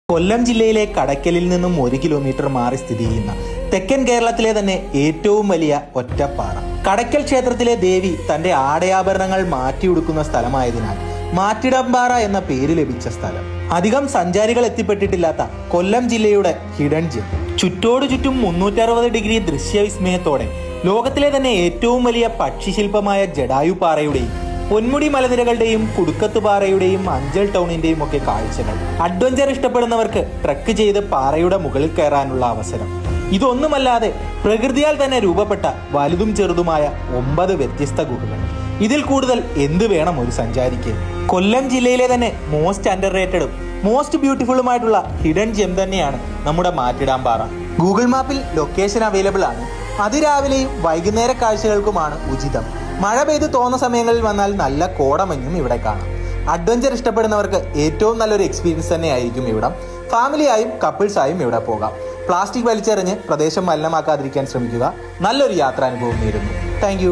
കൊല്ലം ജില്ലയിലെ കടയ്ക്കലിൽ നിന്നും 1 കിലോമീറ്റർ മാറി സ്ഥിതി ചെയ്യുന്ന തെക്കൻ കേരളത്തിലെ തന്നെ ഏറ്റവും വലിയ ഒറ്റപ്പാറ. കടയ്ക്കൽ ക്ഷേത്രത്തിലെ ദേവി തന്റെ ആടയാഭരണങ്ങൾ മാറ്റിയുടുക്കുന്ന സ്ഥലമായതിനാൽ മാറ്റിടമ്പാറ എന്ന പേര് ലഭിച്ച സ്ഥലം. അധികം സഞ്ചാരികൾ എത്തിപ്പെട്ടിട്ടില്ലാത്ത കൊല്ലം ജില്ലയുടെ ഹിഡൻ ജെം. ചുറ്റോടു ചുറ്റും 360 ഡിഗ്രി ദൃശ്യവിസ്മയത്തോടെ ലോകത്തിലെ തന്നെ ഏറ്റവും വലിയ പക്ഷിശില്പമായ ജടായുപ്പാറയുടെയും പൊന്മുടി മലനിരകളുടെയും കുടുക്കത്തുപാറയുടെയും അഞ്ചൽ ടൗണിന്റെയും ഒക്കെ കാഴ്ചകൾ. അഡ്വഞ്ചർ ഇഷ്ടപ്പെടുന്നവർക്ക് ട്രക്ക് ചെയ്ത് പാറയുടെ മുകളിൽ കയറാനുള്ള അവസരം. ഇതൊന്നുമല്ലാതെ പ്രകൃതിയാൽ തന്നെ രൂപപ്പെട്ട വലുതും ചെറുതുമായ 9 വ്യത്യസ്ത ഗുഹകൾ. ഇതിൽ കൂടുതൽ എന്ത് വേണം ഒരു സഞ്ചാരിക്ക്? കൊല്ലം ജില്ലയിലെ തന്നെ മോസ്റ്റ് അണ്ടർ റേറ്റഡും മോസ്റ്റ് ബ്യൂട്ടിഫുള്ളുമായിട്ടുള്ള ഹിഡൻ ജെം തന്നെയാണ് നമ്മുടെ മാറ്റിടാമ്പാറ. ഗൂഗിൾ മാപ്പിൽ ലൊക്കേഷൻ അവൈലബിൾ ആണ്. അതിരാവിലെയും വൈകുന്നേര കാഴ്ചകൾക്കുമാണ് ഉചിതം. മഴ പെയ്ത് തോന്നുന്ന സമയങ്ങളിൽ വന്നാൽ നല്ല കോടമഞ്ഞും ഇവിടെ കാണാം. അഡ്വഞ്ചർ ഇഷ്ടപ്പെടുന്നവർക്ക് ഏറ്റവും നല്ലൊരു എക്സ്പീരിയൻസ് തന്നെയായിരിക്കും ഇവിടം. ഫാമിലിയായും കപ്പിൾസായും ഇവിടെ പോകാം. പ്ലാസ്റ്റിക് വലിച്ചെറിഞ്ഞ് പ്രദേശം മലിനമാക്കാതിരിക്കാൻ ശ്രമിക്കുക. നല്ലൊരു യാത്രാനുഭവം നേരുന്നു. താങ്ക്